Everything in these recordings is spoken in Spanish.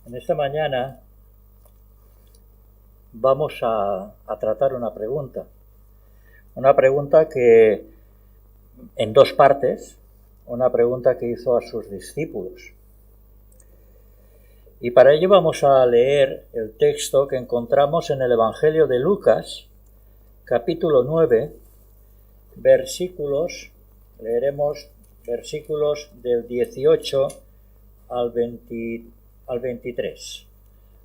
En esta mañana vamos a tratar una pregunta que en dos partes, una pregunta que hizo a sus discípulos. Y para ello vamos a leer el texto que encontramos en el Evangelio de Lucas, capítulo 9, leeremos versículos del 18 al 23.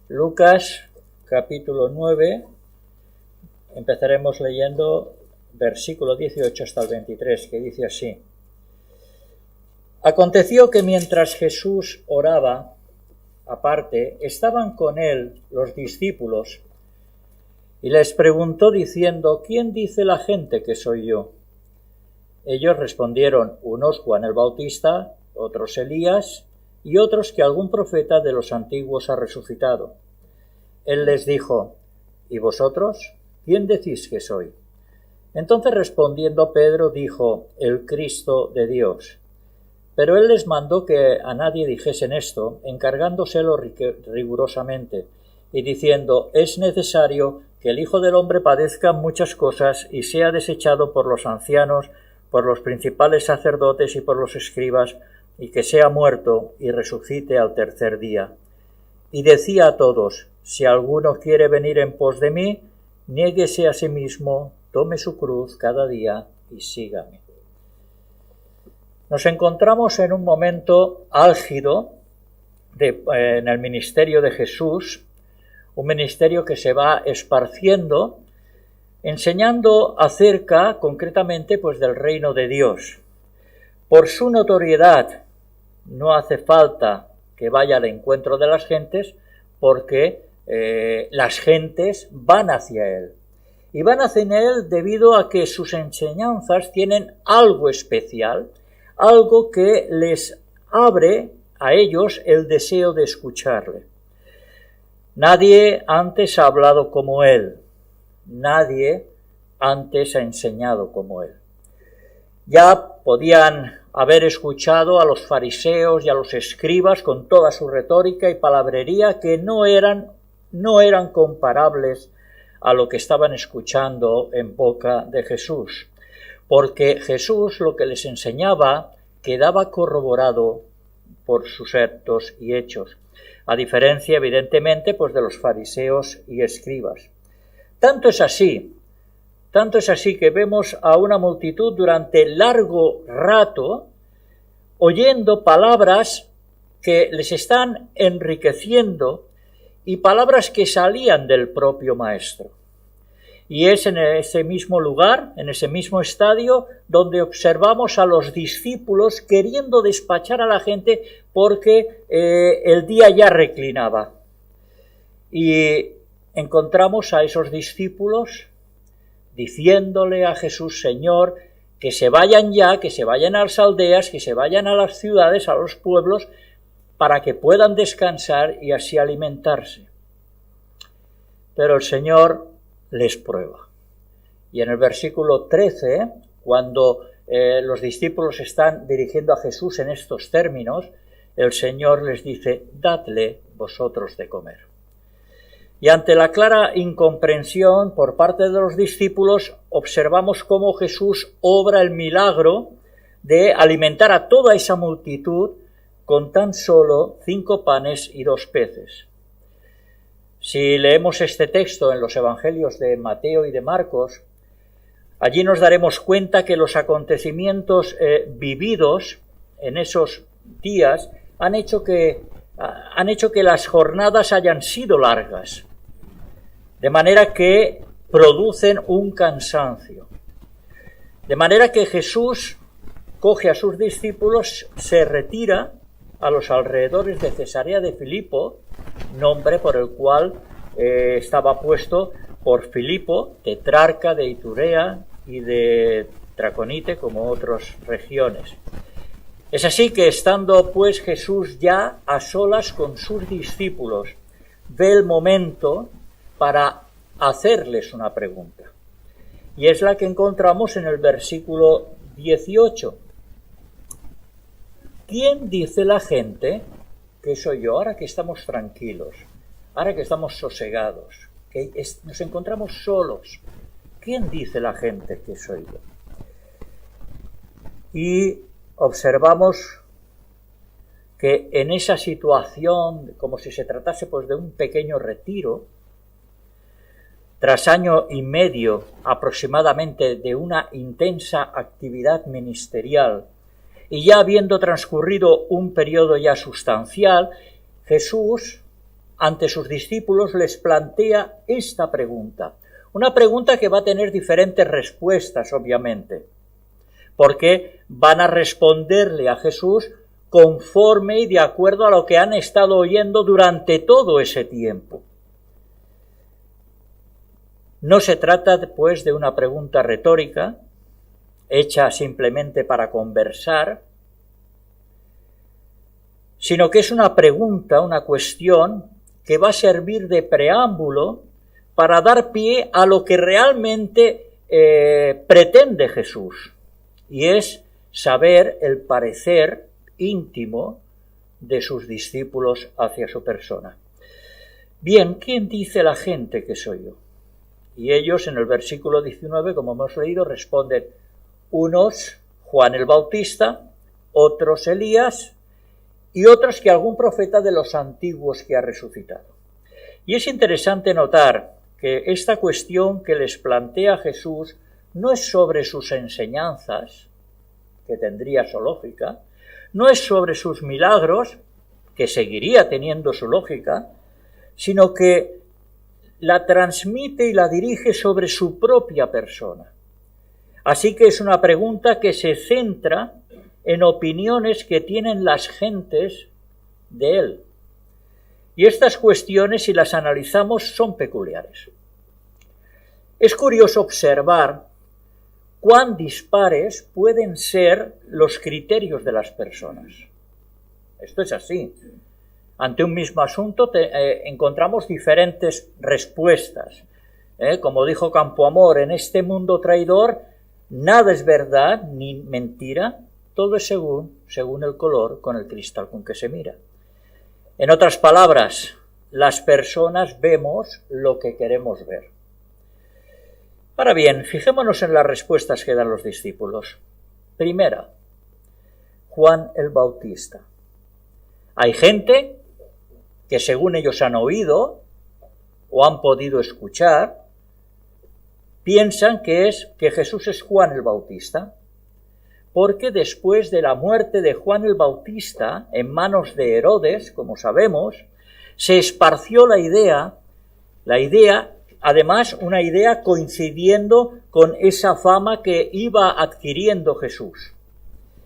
Lucas, capítulo 9, empezaremos leyendo versículo 18 hasta el 23, que dice así: Aconteció que mientras Jesús oraba aparte, estaban con él los discípulos, y les preguntó diciendo: ¿Quién dice la gente que soy yo? Ellos respondieron: unos Juan el Bautista, otros Elías, y otros que algún profeta de los antiguos ha resucitado. Él les dijo: ¿Y vosotros? ¿Quién decís que soy? Entonces respondiendo Pedro dijo: el Cristo de Dios. Pero él les mandó que a nadie dijesen esto, encargándoselo rigurosamente, y diciendo: es necesario que el Hijo del Hombre padezca muchas cosas y sea desechado por los ancianos, por los principales sacerdotes y por los escribas, y que sea muerto y resucite al tercer día. Y decía a todos: si alguno quiere venir en pos de mí, niéguese a sí mismo, tome su cruz cada día y sígame. Nos encontramos en un momento álgido en el ministerio de Jesús, un ministerio que se va esparciendo, enseñando acerca, concretamente, del reino de Dios. Por su notoriedad, no hace falta que vaya al encuentro de las gentes, porque las gentes van hacia él. Y van hacia él debido a que sus enseñanzas tienen algo especial, algo que les abre a ellos el deseo de escucharle. Nadie antes ha hablado como él, nadie antes ha enseñado como él. Ya podían haber escuchado a los fariseos y a los escribas con toda su retórica y palabrería, que no eran comparables a lo que estaban escuchando en boca de Jesús, porque Jesús lo que les enseñaba quedaba corroborado por sus actos y hechos, a diferencia evidentemente de los fariseos y escribas. Tanto es así que vemos a una multitud durante largo rato oyendo palabras que les están enriqueciendo y palabras que salían del propio Maestro. Y es en ese mismo lugar, en ese mismo estadio, donde observamos a los discípulos queriendo despachar a la gente porque el día ya reclinaba. Y encontramos a esos discípulos diciéndole a Jesús: Señor, que se vayan ya, que se vayan a las aldeas, que se vayan a las ciudades, a los pueblos, para que puedan descansar y así alimentarse. Pero el Señor les prueba. Y en el versículo 13, cuando los discípulos están dirigiendo a Jesús en estos términos, el Señor les dice: dadle vosotros de comer. Y ante la clara incomprensión por parte de los discípulos, observamos cómo Jesús obra el milagro de alimentar a toda esa multitud con tan solo 5 panes y 2 peces. Si leemos este texto en los evangelios de Mateo y de Marcos, allí nos daremos cuenta que los acontecimientos vividos en esos días han hecho que las jornadas hayan sido largas, de manera que producen un cansancio. De manera que Jesús coge a sus discípulos, se retira a los alrededores de Cesarea de Filipo, nombre por el cual estaba puesto por Filipo, tetrarca de Iturea y de Traconite, como otras regiones. Es así que, estando Jesús ya a solas con sus discípulos, ve el momento para hacerles una pregunta. Y es la que encontramos en el versículo 18. ¿Quién dice la gente ¿qué soy yo? Ahora que estamos tranquilos, ahora que estamos sosegados, que nos encontramos solos, ¿quién dice la gente que soy yo? Y observamos que en esa situación, como si se tratase pues de un pequeño retiro, tras año y medio aproximadamente de una intensa actividad ministerial y ya habiendo transcurrido un periodo ya sustancial, Jesús ante sus discípulos les plantea esta pregunta, una pregunta que va a tener diferentes respuestas obviamente, porque van a responderle a Jesús conforme y de acuerdo a lo que han estado oyendo durante todo ese tiempo. No se trata, pues, de una pregunta retórica, hecha simplemente para conversar, sino que es una pregunta, una cuestión que va a servir de preámbulo para dar pie a lo que realmente pretende Jesús, y es saber el parecer íntimo de sus discípulos hacia su persona. Bien, ¿quién dice la gente que soy yo? Y ellos en el versículo 19, como hemos leído, responden unos Juan el Bautista, otros Elías y otros que algún profeta de los antiguos que ha resucitado. Y es interesante notar que esta cuestión que les plantea Jesús no es sobre sus enseñanzas, que tendría su lógica, no es sobre sus milagros, que seguiría teniendo su lógica, sino que la transmite y la dirige sobre su propia persona. Así que es una pregunta que se centra en opiniones que tienen las gentes de él. Y estas cuestiones, si las analizamos, son peculiares. Es curioso observar cuán dispares pueden ser los criterios de las personas. Esto es así. Ante un mismo asunto encontramos diferentes respuestas. Como dijo Campoamor, en este mundo traidor nada es verdad ni mentira, todo es según el color con el cristal con que se mira. En otras palabras, las personas vemos lo que queremos ver. Ahora bien, fijémonos en las respuestas que dan los discípulos. Primera, Juan el Bautista. Hay gente que según ellos han oído o han podido escuchar, piensan que Jesús es Juan el Bautista, porque después de la muerte de Juan el Bautista en manos de Herodes, como sabemos, se esparció la idea, además una idea coincidiendo con esa fama que iba adquiriendo Jesús.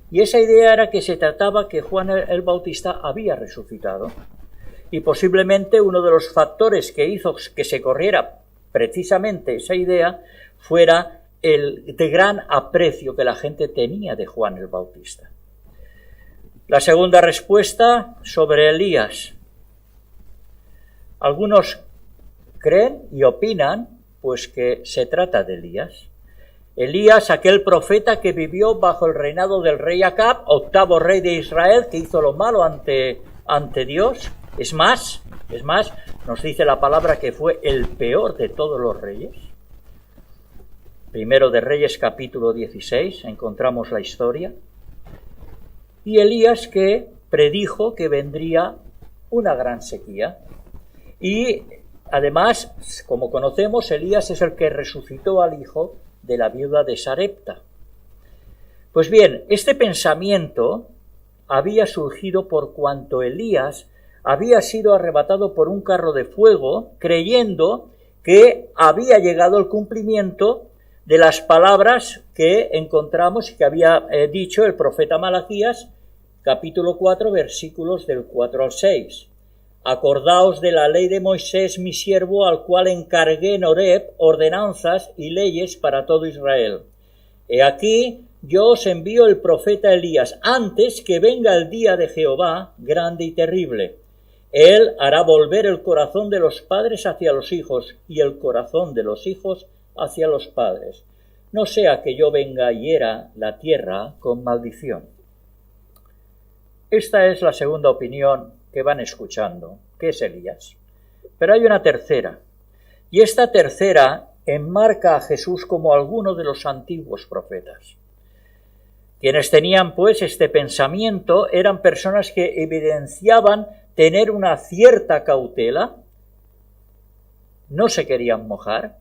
Y esa idea era que se trataba que Juan el Bautista había resucitado. Y posiblemente uno de los factores que hizo que se corriera precisamente esa idea fuera el de gran aprecio que la gente tenía de Juan el Bautista. La segunda respuesta sobre Elías. Algunos creen y opinan pues que se trata de Elías. Elías, aquel profeta que vivió bajo el reinado del rey Acab, octavo rey de Israel, que hizo lo malo ante Dios. Es más, nos dice la palabra que fue el peor de todos los reyes. Primero de Reyes, capítulo 16, encontramos la historia. Y Elías que predijo que vendría una gran sequía. Y además, como conocemos, Elías es el que resucitó al hijo de la viuda de Sarepta. Pues bien, este pensamiento había surgido por cuanto Elías había sido arrebatado por un carro de fuego, creyendo que había llegado el cumplimiento de las palabras que encontramos y que había dicho el profeta Malaquías, capítulo 4, versículos del 4 al 6. Acordaos de la ley de Moisés, mi siervo, al cual encargué en Horeb ordenanzas y leyes para todo Israel. He aquí, yo os envío el profeta Elías, antes que venga el día de Jehová, grande y terrible. Él hará volver el corazón de los padres hacia los hijos, y el corazón de los hijos hacia los padres. No sea que yo venga y hiera la tierra con maldición. Esta es la segunda opinión que van escuchando, que es Elías. Pero hay una tercera, y esta tercera enmarca a Jesús como alguno de los antiguos profetas. Quienes tenían pues este pensamiento eran personas que evidenciaban tener una cierta cautela, no se querían mojar,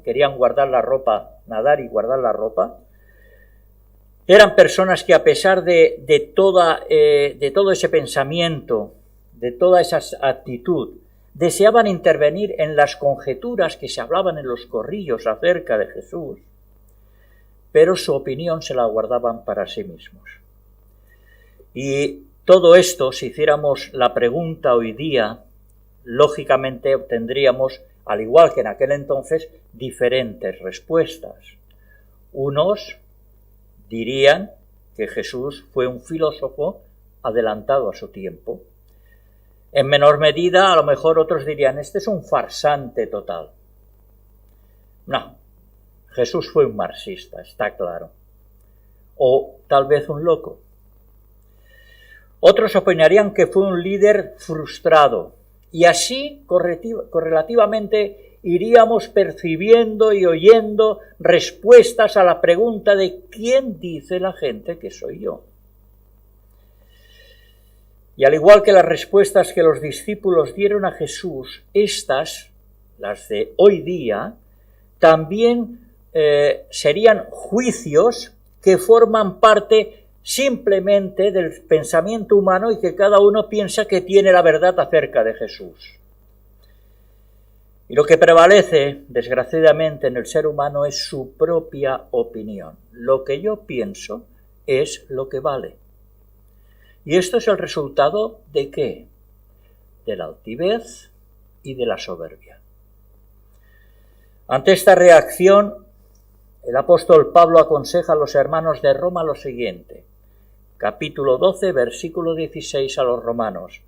querían guardar la ropa, nadar y guardar la ropa. Eran personas que a pesar de todo ese pensamiento, de toda esa actitud, deseaban intervenir en las conjeturas que se hablaban en los corrillos acerca de Jesús, pero su opinión se la guardaban para sí mismos. Y todo esto, si hiciéramos la pregunta hoy día, lógicamente obtendríamos, al igual que en aquel entonces, diferentes respuestas. Unos dirían que Jesús fue un filósofo adelantado a su tiempo. En menor medida, a lo mejor otros dirían, este es un farsante total. No, Jesús fue un marxista, está claro. O tal vez un loco. Otros opinarían que fue un líder frustrado. Y así, correlativamente, iríamos percibiendo y oyendo respuestas a la pregunta de ¿quién dice la gente que soy yo? Y al igual que las respuestas que los discípulos dieron a Jesús, estas, las de hoy día, también serían juicios que forman parte simplemente del pensamiento humano y que cada uno piensa que tiene la verdad acerca de Jesús. Y lo que prevalece, desgraciadamente, en el ser humano es su propia opinión. Lo que yo pienso es lo que vale. Y esto es el resultado ¿de qué? De la altivez y de la soberbia. Ante esta reacción, el apóstol Pablo aconseja a los hermanos de Roma lo siguiente. Capítulo 12, versículo 16 a los romanos.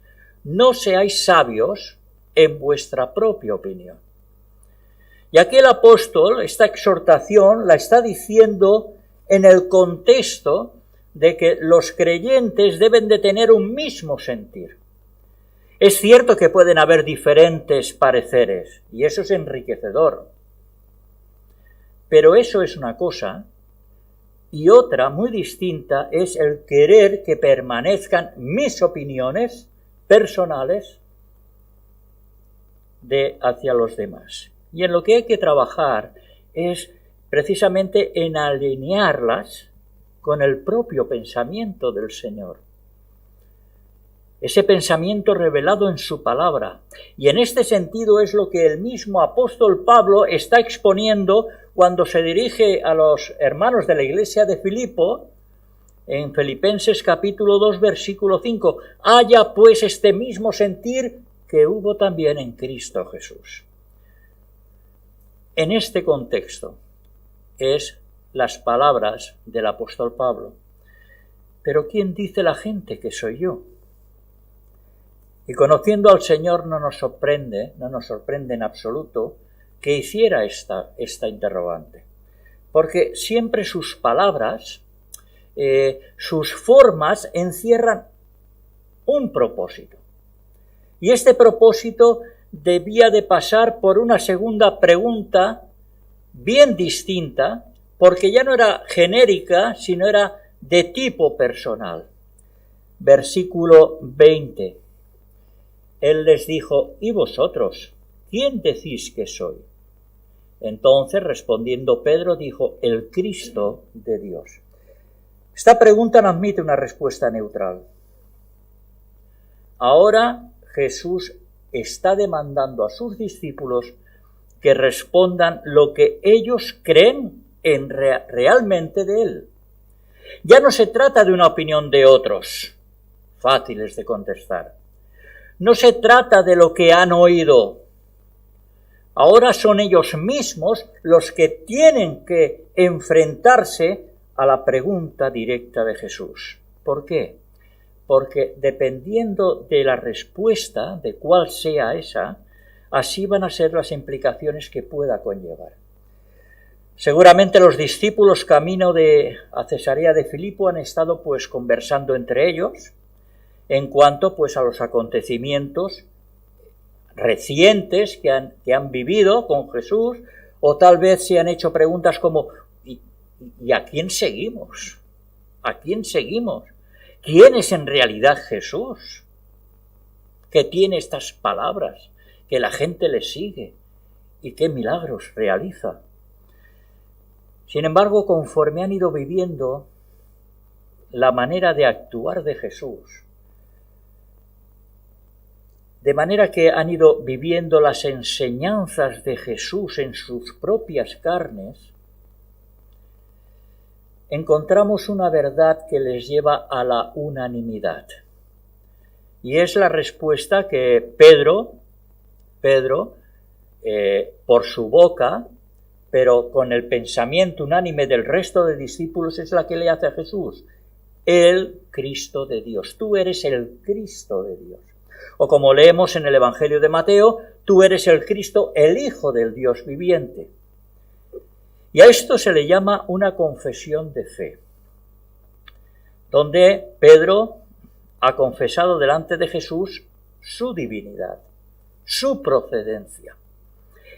No seáis sabios en vuestra propia opinión. Y aquí el apóstol, esta exhortación, la está diciendo en el contexto de que los creyentes deben de tener un mismo sentir. Es cierto que pueden haber diferentes pareceres, y eso es enriquecedor. Pero eso es una cosa, y otra muy distinta es el querer que permanezcan mis opiniones personales hacia los demás. Y en lo que hay que trabajar es precisamente en alinearlas con el propio pensamiento del Señor. Ese pensamiento revelado en su palabra. Y en este sentido es lo que el mismo apóstol Pablo está exponiendo cuando se dirige a los hermanos de la iglesia de Filipo, en Filipenses capítulo 2, versículo 5. Haya pues este mismo sentir que hubo también en Cristo Jesús. En este contexto es las palabras del apóstol Pablo. Pero ¿quién dice la gente que soy yo? Y conociendo al Señor no nos sorprende en absoluto que hiciera esta interrogante. Porque siempre sus palabras, sus formas encierran un propósito. Y este propósito debía de pasar por una segunda pregunta bien distinta, porque ya no era genérica, sino era de tipo personal. Versículo 20. Él les dijo, ¿y vosotros? ¿Quién decís que soy? Entonces, respondiendo Pedro, dijo, el Cristo de Dios. Esta pregunta no admite una respuesta neutral. Ahora Jesús está demandando a sus discípulos que respondan lo que ellos creen realmente de Él. Ya no se trata de una opinión de otros, fáciles de contestar. No se trata de lo que han oído. Ahora son ellos mismos los que tienen que enfrentarse a la pregunta directa de Jesús. ¿Por qué? Porque dependiendo de la respuesta, de cuál sea esa, así van a ser las implicaciones que pueda conllevar. Seguramente los discípulos camino a Cesarea de Filipo han estado pues conversando entre ellos en cuanto pues a los acontecimientos recientes que han vivido con Jesús, o tal vez se han hecho preguntas como ¿y a quién seguimos? ¿A quién seguimos? ¿Quién es en realidad Jesús? Que tiene estas palabras, que la gente le sigue y qué milagros realiza. Sin embargo, conforme han ido viviendo la manera de actuar de Jesús, de manera que han ido viviendo las enseñanzas de Jesús en sus propias carnes, encontramos una verdad que les lleva a la unanimidad. Y es la respuesta que Pedro, por su boca, pero con el pensamiento unánime del resto de discípulos, es la que le hace a Jesús: el Cristo de Dios. Tú eres el Cristo de Dios. O como leemos en el Evangelio de Mateo, tú eres el Cristo, el Hijo del Dios viviente. Y a esto se le llama una confesión de fe, donde Pedro ha confesado delante de Jesús su divinidad, su procedencia.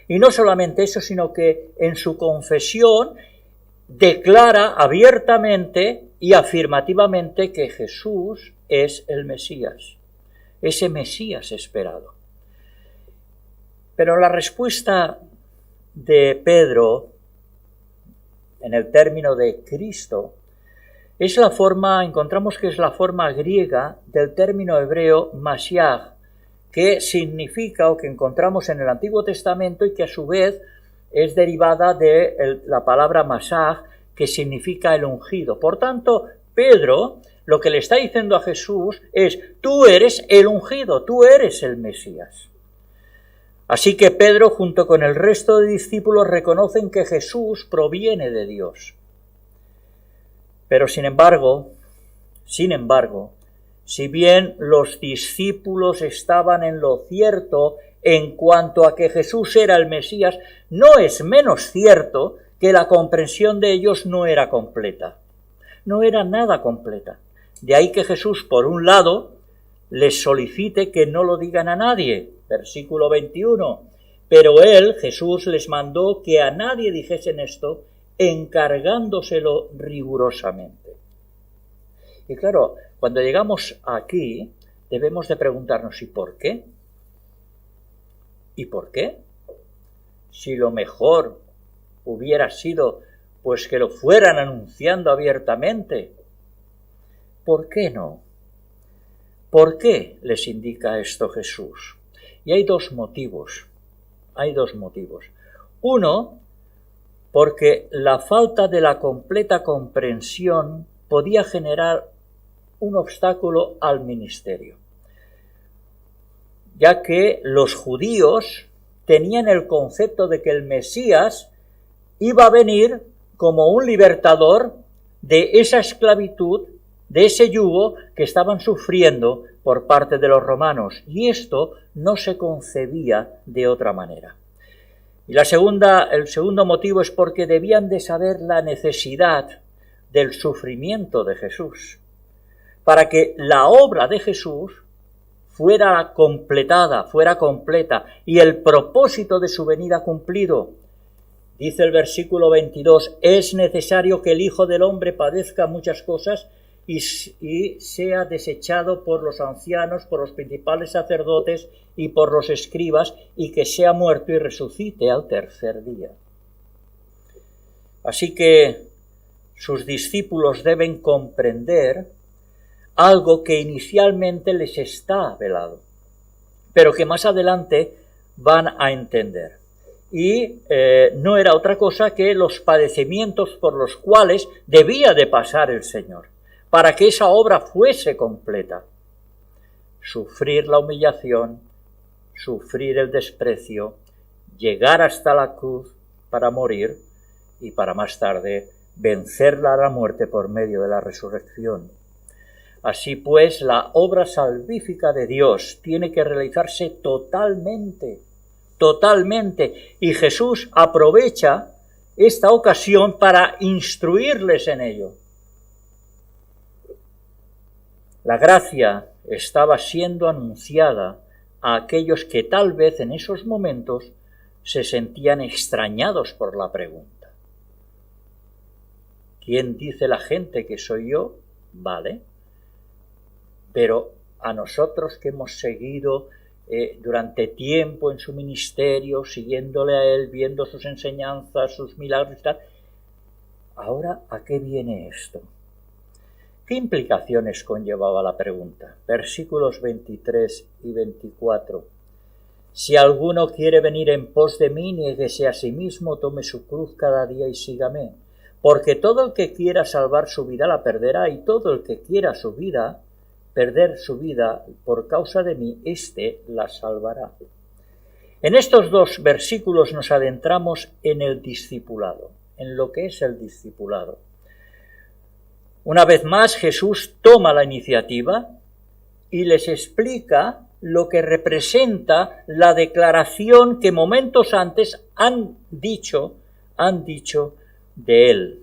Y no solamente eso, sino que en su confesión declara abiertamente y afirmativamente que Jesús es el Mesías, ese Mesías esperado. Pero la respuesta de Pedro en el término de Cristo es la forma, encontramos que es la forma griega del término hebreo Mashiach, que significa, o que encontramos en el Antiguo Testamento y que a su vez es derivada de la palabra Mashiach, que significa el ungido. Por tanto, Pedro lo que le está diciendo a Jesús es: tú eres el ungido, tú eres el Mesías. Así que Pedro, junto con el resto de discípulos, reconocen que Jesús proviene de Dios. Pero sin embargo, si bien los discípulos estaban en lo cierto en cuanto a que Jesús era el Mesías, no es menos cierto que la comprensión de ellos no era completa. No era nada completa. De ahí que Jesús, por un lado, les solicite que no lo digan a nadie. Versículo 21. Pero él, Jesús, les mandó que a nadie dijesen esto, encargándoselo rigurosamente. Y claro, cuando llegamos aquí, debemos de preguntarnos: ¿y por qué? ¿Y por qué? Si lo mejor hubiera sido pues que lo fueran anunciando abiertamente. ¿Por qué no? ¿Por qué les indica esto Jesús? Y hay dos motivos. Uno, porque la falta de la completa comprensión podía generar un obstáculo al ministerio, ya que los judíos tenían el concepto de que el Mesías iba a venir como un libertador de esa esclavitud, de ese yugo que estaban sufriendo por parte de los romanos, y esto no se concebía de otra manera. Y el segundo motivo es porque debían de saber la necesidad del sufrimiento de Jesús, para que la obra de Jesús fuera completada, fuera completa, y el propósito de su venida cumplido. Dice el versículo 22, es necesario que el Hijo del Hombre padezca muchas cosas y sea desechado por los ancianos, por los principales sacerdotes y por los escribas, y que sea muerto y resucite al tercer día. Así que sus discípulos deben comprender algo que inicialmente les está velado, pero que más adelante van a entender. Y no era otra cosa que los padecimientos por los cuales debía de pasar el Señor, para que esa obra fuese completa. Sufrir la humillación, sufrir el desprecio, llegar hasta la cruz para morir y para más tarde vencerla a la muerte por medio de la resurrección. Así pues, la obra salvífica de Dios tiene que realizarse totalmente, y Jesús aprovecha esta ocasión para instruirles en ello. La gracia, estaba siendo anunciada a aquellos que tal vez en esos momentos se sentían extrañados por la pregunta. ¿Quién dice la gente que soy yo? Vale. Pero a nosotros que hemos seguido durante tiempo en su ministerio, siguiéndole a él, viendo sus enseñanzas, sus milagros y tal, ahora, ¿a qué viene esto? ¿Qué implicaciones conllevaba la pregunta? Versículos 23 y 24. Si alguno quiere venir en pos de mí, niéguese a sí mismo, tome su cruz cada día y sígame. Porque todo el que quiera salvar su vida la perderá, y todo el que quiera perder su vida por causa de mí, éste la salvará. En estos dos versículos nos adentramos en el discipulado, en lo que es el discipulado. Una vez más, Jesús toma la iniciativa y les explica lo que representa la declaración que momentos antes han dicho de él.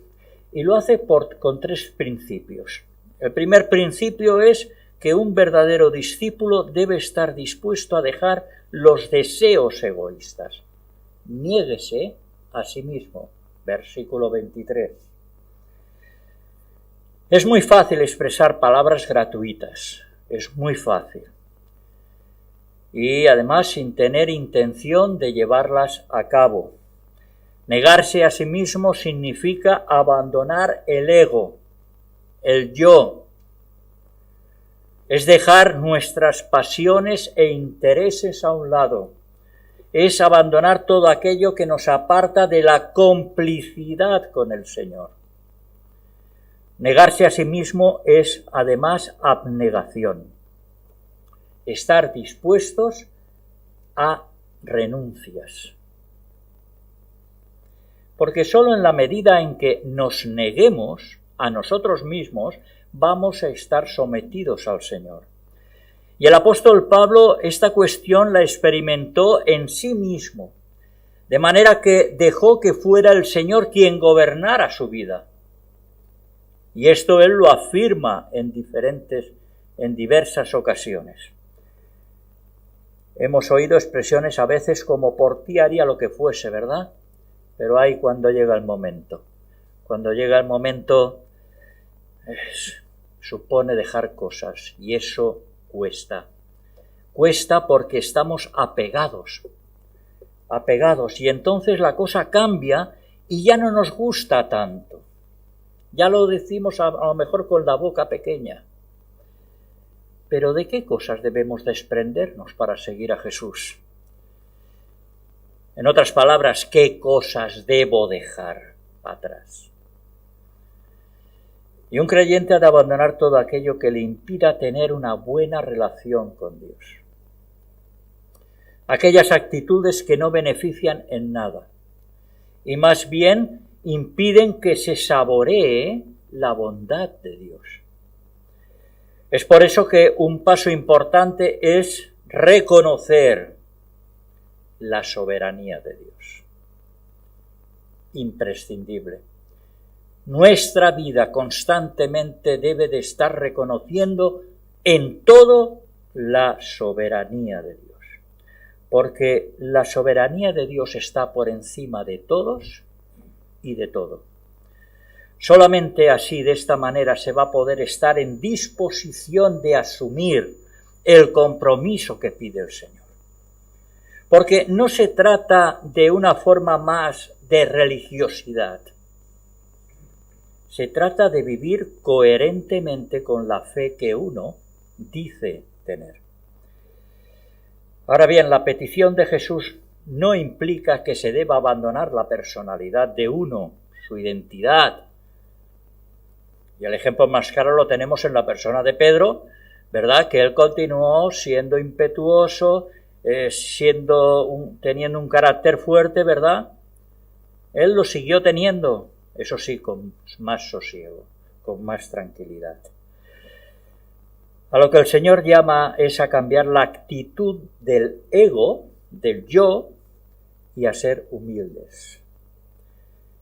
Y lo hace con tres principios. El primer principio es que un verdadero discípulo debe estar dispuesto a dejar los deseos egoístas. Niéguese a sí mismo. Versículo 23. Es muy fácil expresar palabras gratuitas. Es muy fácil. Y además sin tener intención de llevarlas a cabo. Negarse a sí mismo significa abandonar el ego, el yo. Es dejar nuestras pasiones e intereses a un lado. Es abandonar todo aquello que nos aparta de la complicidad con el Señor. Negarse a sí mismo es además abnegación. Estar dispuestos a renuncias. Porque solo en la medida en que nos neguemos a nosotros mismos vamos a estar sometidos al Señor. Y el apóstol Pablo esta cuestión la experimentó en sí mismo, de manera que dejó que fuera el Señor quien gobernara su vida. Y esto él lo afirma en diversas ocasiones. Hemos oído expresiones a veces como por ti haría lo que fuese, ¿verdad? Pero hay cuando llega el momento. Cuando llega el momento supone dejar cosas y eso cuesta. Cuesta porque estamos apegados y entonces la cosa cambia y ya no nos gusta tanto. Ya lo decimos a lo mejor con la boca pequeña. Pero ¿de qué cosas debemos desprendernos para seguir a Jesús? En otras palabras, ¿qué cosas debo dejar atrás? Y un creyente ha de abandonar todo aquello que le impida tener una buena relación con Dios. Aquellas actitudes que no benefician en nada y más bien impiden que se saboree la bondad de Dios. Es por eso que un paso importante es reconocer la soberanía de Dios. Imprescindible. Nuestra vida constantemente debe de estar reconociendo en todo la soberanía de Dios. Porque la soberanía de Dios está por encima de todos y de todo. Solamente así, de esta manera, se va a poder estar en disposición de asumir el compromiso que pide el Señor. Porque no se trata de una forma más de religiosidad. Se trata de vivir coherentemente con la fe que uno dice tener. Ahora bien, la petición de Jesús no implica que se deba abandonar la personalidad de uno, su identidad. Y el ejemplo más claro lo tenemos en la persona de Pedro, ¿verdad? Que él continuó siendo impetuoso, teniendo un carácter fuerte, ¿verdad? Él lo siguió teniendo, eso sí, con más sosiego, con más tranquilidad. A lo que el Señor llama es a cambiar la actitud del ego, del yo, y a ser humildes.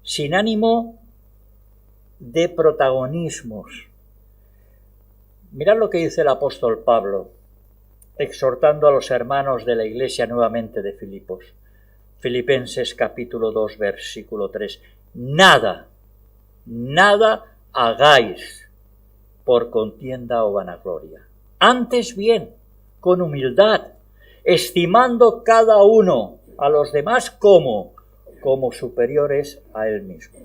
Sin ánimo de protagonismos, Mirad lo que dice el apóstol Pablo, exhortando a los hermanos de la iglesia nuevamente de Filipos. Filipenses capítulo 2, versículo 3. Nada hagáis por contienda o vanagloria. Antes bien, con humildad, estimando cada uno a los demás como superiores a él mismo.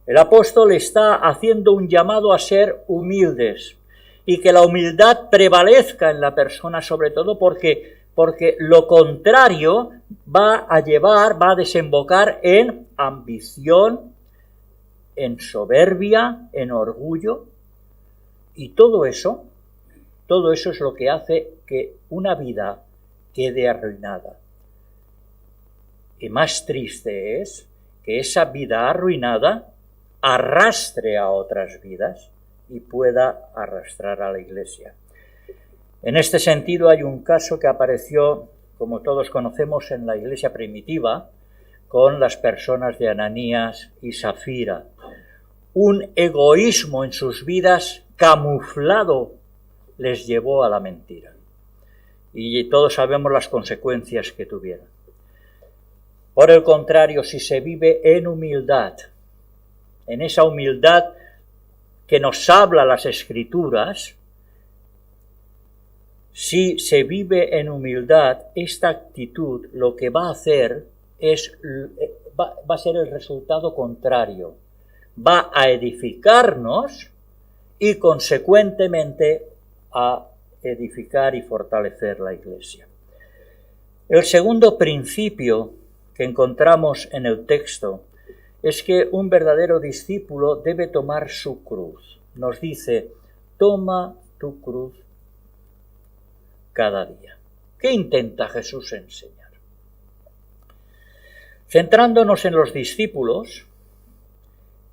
El apóstol está haciendo un llamado a ser humildes y que la humildad prevalezca en la persona, sobre todo porque lo contrario va a desembocar en ambición, en soberbia, en orgullo, y todo eso es lo que hace que una vida quede arruinada. Y más triste es que esa vida arruinada arrastre a otras vidas y pueda arrastrar a la iglesia. En este sentido hay un caso que apareció, como todos conocemos, en la iglesia primitiva, con las personas de Ananías y Safira. Un egoísmo en sus vidas camuflado les llevó a la mentira. Y todos sabemos las consecuencias que tuvieron. Por el contrario, si se vive en humildad, en esa humildad que nos habla las Escrituras, si se vive en humildad, esta actitud lo que va a hacer va a ser el resultado contrario. Va a edificarnos y consecuentemente a edificar y fortalecer la iglesia. El segundo principio que encontramos en el texto es que un verdadero discípulo debe tomar su cruz. Nos dice, toma tu cruz cada día. ¿Qué intenta Jesús enseñar? Centrándonos en los discípulos,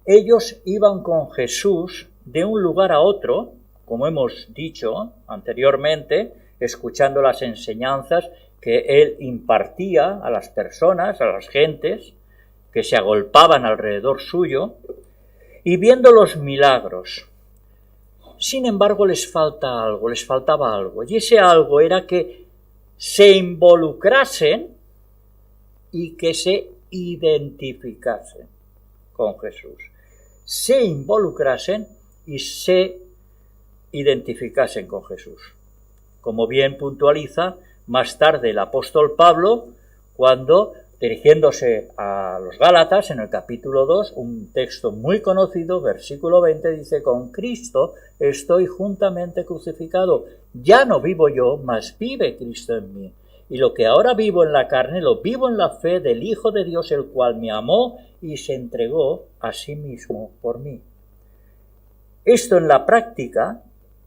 ellos iban con Jesús de un lugar a otro, como hemos dicho anteriormente, escuchando las enseñanzas que él impartía a las personas, a las gentes que se agolpaban alrededor suyo, y viendo los milagros. Sin embargo, les faltaba algo, y ese algo era que se involucrasen y que se identificasen con Jesús. Se involucrasen y se identificasen con Jesús. Como bien puntualiza más tarde el apóstol Pablo, cuando, dirigiéndose a los Gálatas, en el capítulo 2, un texto muy conocido, versículo 20, dice, con Cristo estoy juntamente crucificado. Ya no vivo yo, mas vive Cristo en mí. Y lo que ahora vivo en la carne, lo vivo en la fe del Hijo de Dios, el cual me amó y se entregó a sí mismo por mí. Esto en la práctica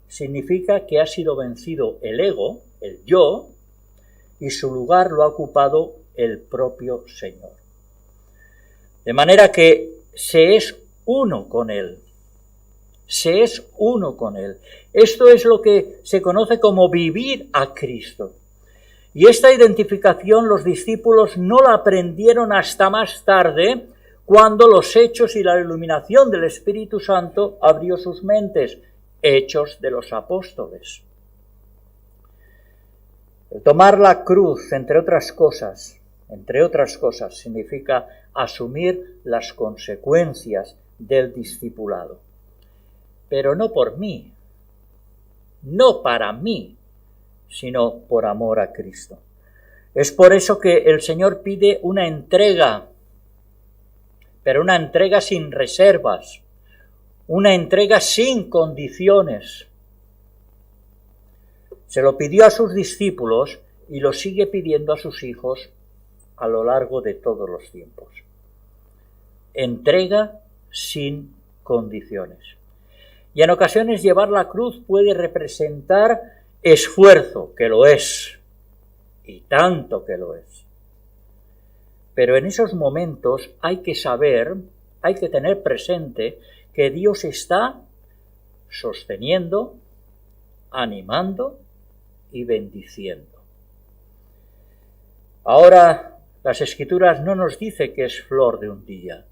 significa que ha sido vencido el ego, el yo, y su lugar lo ha ocupado el propio Señor. De manera que se es uno con Él. Se es uno con Él. Esto es lo que se conoce como vivir a Cristo. Y esta identificación los discípulos no la aprendieron hasta más tarde, cuando los hechos y la iluminación del Espíritu Santo abrió sus mentes. Hechos de los Apóstoles. El tomar la cruz, entre otras cosas, significa asumir las consecuencias del discipulado. Pero no por mí, no para mí, sino por amor a Cristo. Es por eso que el Señor pide una entrega, pero una entrega sin reservas, una entrega sin condiciones. Se lo pidió a sus discípulos y lo sigue pidiendo a sus hijos a lo largo de todos los tiempos. Entrega sin condiciones. Y en ocasiones llevar la cruz puede representar esfuerzo, que lo es, y tanto que lo es. Pero en esos momentos hay que saber, hay que tener presente que Dios está sosteniendo, animando y bendiciendo. Ahora, las Escrituras no nos dice que es flor de un día,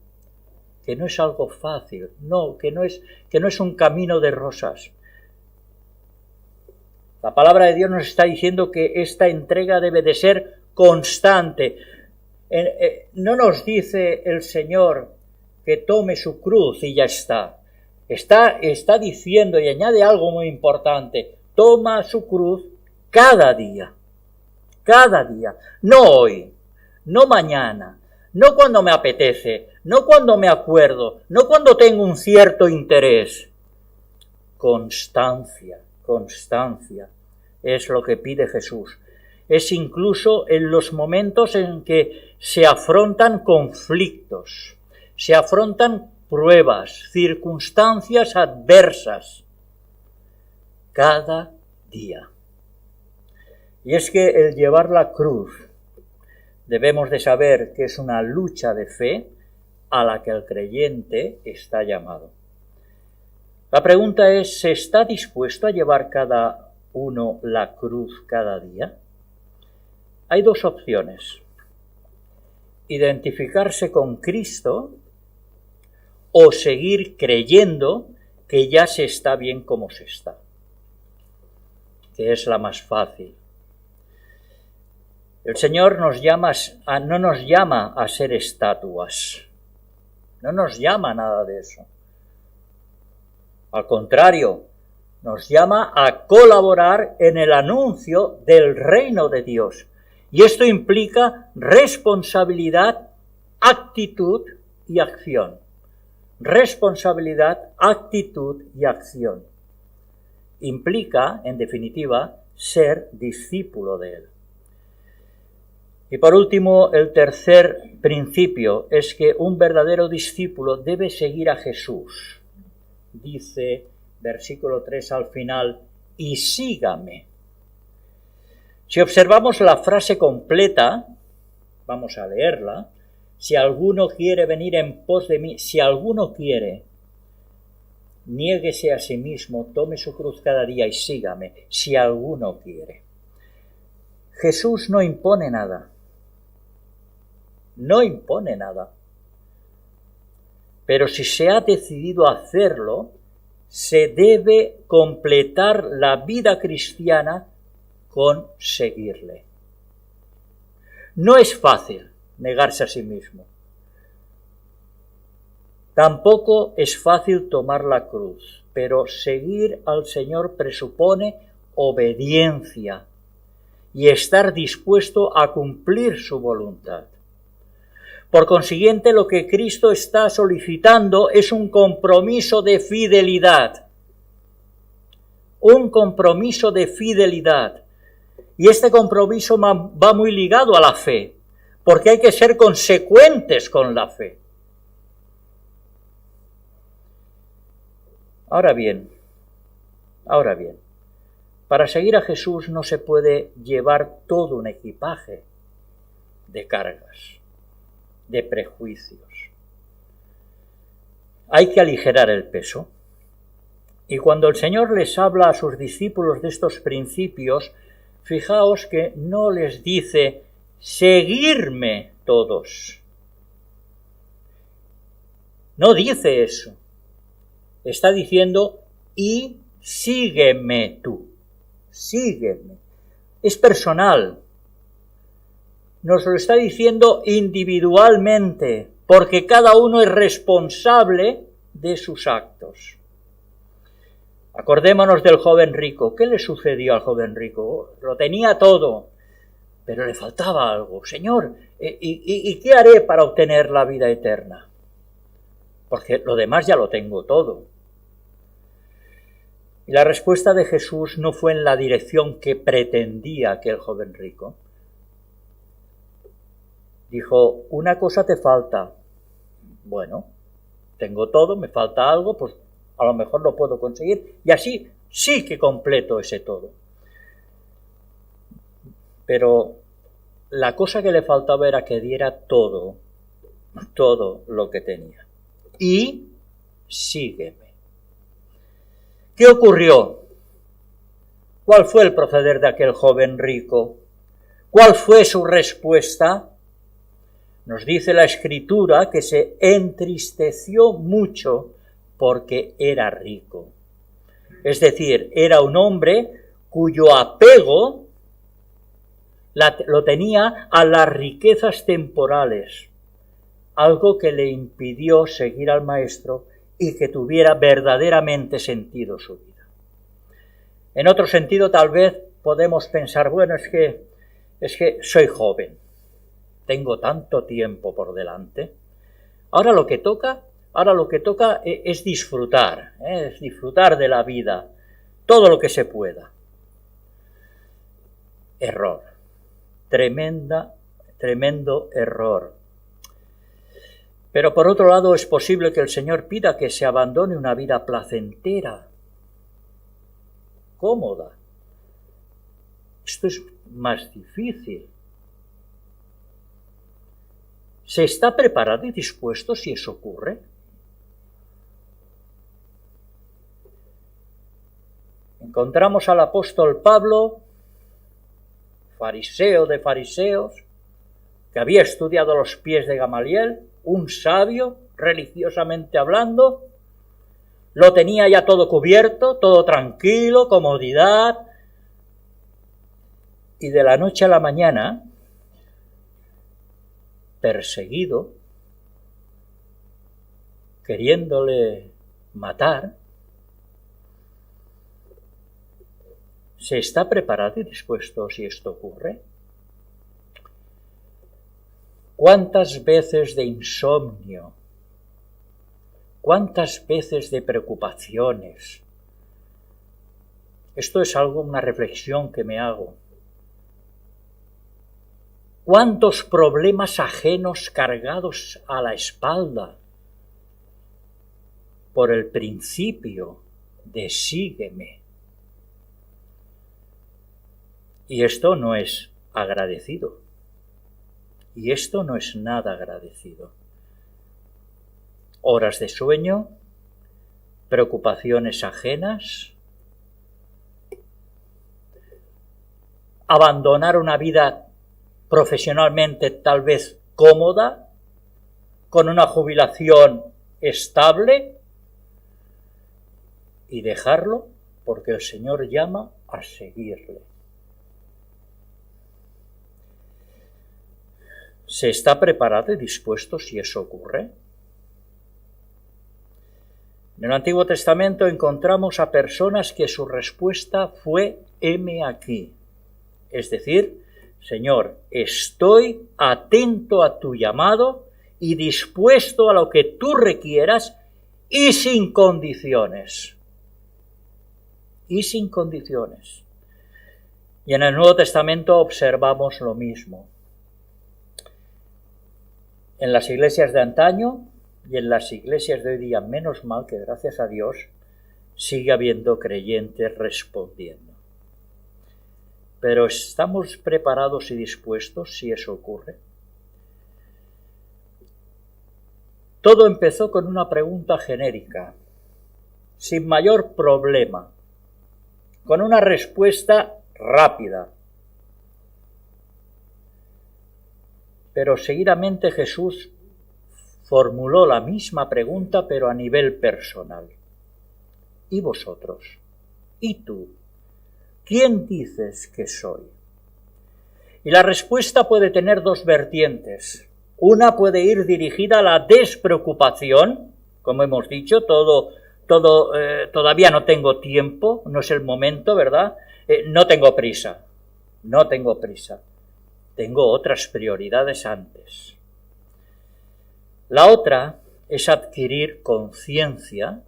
que no es algo fácil, no, que no es un camino de rosas. La palabra de Dios nos está diciendo que esta entrega debe de ser constante. No nos dice el Señor que tome su cruz y ya está. Está diciendo, y añade algo muy importante, toma su cruz cada día, no hoy, no mañana, no cuando me apetece, no cuando me acuerdo, no cuando tengo un cierto interés. Constancia es lo que pide Jesús. Es incluso en los momentos en que se afrontan conflictos, se afrontan pruebas, circunstancias adversas, cada día. Y es que el llevar la cruz, debemos de saber que es una lucha de fe a la que el creyente está llamado. La pregunta es, ¿se está dispuesto a llevar cada uno la cruz cada día? Hay dos opciones: identificarse con Cristo o seguir creyendo que ya se está bien como se está, que es la más fácil. El Señor no nos llama a ser estatuas, no nos llama a nada de eso. Al contrario, nos llama a colaborar en el anuncio del reino de Dios. Y esto implica responsabilidad, actitud y acción. Responsabilidad, actitud y acción. Implica, en definitiva, ser discípulo de Él. Y por último, el tercer principio es que un verdadero discípulo debe seguir a Jesús. Dice, versículo 3 al final, y sígame. Si observamos la frase completa, vamos a leerla, si alguno quiere venir en pos de mí, si alguno quiere, niéguese a sí mismo, tome su cruz cada día y sígame, si alguno quiere. Jesús no impone nada. No impone nada. Pero si se ha decidido hacerlo, se debe completar la vida cristiana con seguirle. No es fácil negarse a sí mismo. Tampoco es fácil tomar la cruz, pero seguir al Señor presupone obediencia y estar dispuesto a cumplir su voluntad. Por consiguiente, lo que Cristo está solicitando es un compromiso de fidelidad. Un compromiso de fidelidad. Y este compromiso va muy ligado a la fe, porque hay que ser consecuentes con la fe. Ahora bien, para seguir a Jesús no se puede llevar todo un equipaje de cargas, de prejuicios. Hay que aligerar el peso. Y cuando el Señor les habla a sus discípulos de estos principios, fijaos que no les dice, seguirme todos. No dice eso. Está diciendo, y sígueme tú. Sígueme. Es personal. Nos lo está diciendo individualmente, porque cada uno es responsable de sus actos. Acordémonos del joven rico. ¿Qué le sucedió al joven rico? Lo tenía todo, pero le faltaba algo. Señor, ¿y qué haré para obtener la vida eterna? Porque lo demás ya lo tengo todo. Y la respuesta de Jesús no fue en la dirección que pretendía aquel joven rico. Dijo, una cosa te falta. Bueno, tengo todo, me falta algo, pues a lo mejor lo puedo conseguir. Y así sí que completo ese todo. Pero la cosa que le faltaba era que diera todo lo que tenía. Y sígueme. ¿Qué ocurrió? ¿Cuál fue el proceder de aquel joven rico? ¿Cuál fue su respuesta? Nos dice la Escritura que se entristeció mucho porque era rico. Es decir, era un hombre cuyo apego lo tenía a las riquezas temporales, algo que le impidió seguir al Maestro y que tuviera verdaderamente sentido su vida. En otro sentido, tal vez podemos pensar, bueno, es que soy joven, tengo tanto tiempo por delante. Ahora lo que toca es disfrutar de la vida, todo lo que se pueda. Error, tremendo error. Pero por otro lado es posible que el Señor pida que se abandone una vida placentera, cómoda. Esto es más difícil. ¿Se está preparado y dispuesto si eso ocurre? Encontramos al apóstol Pablo, fariseo de fariseos, que había estudiado a los pies de Gamaliel, un sabio, religiosamente hablando, lo tenía ya todo cubierto, todo tranquilo, comodidad, y de la noche a la mañana, perseguido, queriéndole matar, ¿se está preparado y dispuesto si esto ocurre? ¿Cuántas veces de insomnio? ¿Cuántas veces de preocupaciones? Esto es una reflexión que me hago. ¿Cuántos problemas ajenos cargados a la espalda por el principio de sígueme? Y esto no es agradecido. Y esto no es nada agradecido. Horas de sueño, preocupaciones ajenas, abandonar una vida profesionalmente tal vez cómoda, con una jubilación estable, y dejarlo porque el Señor llama a seguirle. ¿Se está preparado y dispuesto si eso ocurre? En el Antiguo Testamento encontramos a personas que su respuesta fue heme aquí. Es decir, Señor, estoy atento a tu llamado y dispuesto a lo que tú requieras y sin condiciones. Y sin condiciones. Y en el Nuevo Testamento observamos lo mismo. En las iglesias de antaño y en las iglesias de hoy día, menos mal que gracias a Dios sigue habiendo creyentes respondiendo. Pero ¿estamos preparados y dispuestos si eso ocurre? Todo empezó con una pregunta genérica, sin mayor problema, con una respuesta rápida. Pero seguidamente Jesús formuló la misma pregunta, pero a nivel personal. ¿Y vosotros? ¿Y tú? ¿Quién dices que soy? Y la respuesta puede tener dos vertientes. Una puede ir dirigida a la despreocupación, como hemos dicho, todavía no tengo tiempo, no es el momento, ¿verdad? No tengo prisa. Tengo otras prioridades antes. La otra es adquirir conciencia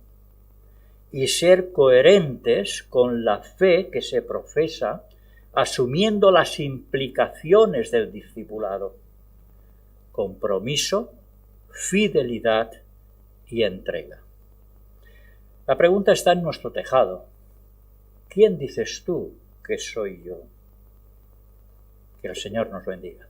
y ser coherentes con la fe que se profesa, asumiendo las implicaciones del discipulado: compromiso, fidelidad y entrega. La pregunta está en nuestro tejado. ¿Quién dices tú que soy yo? Que el Señor nos bendiga.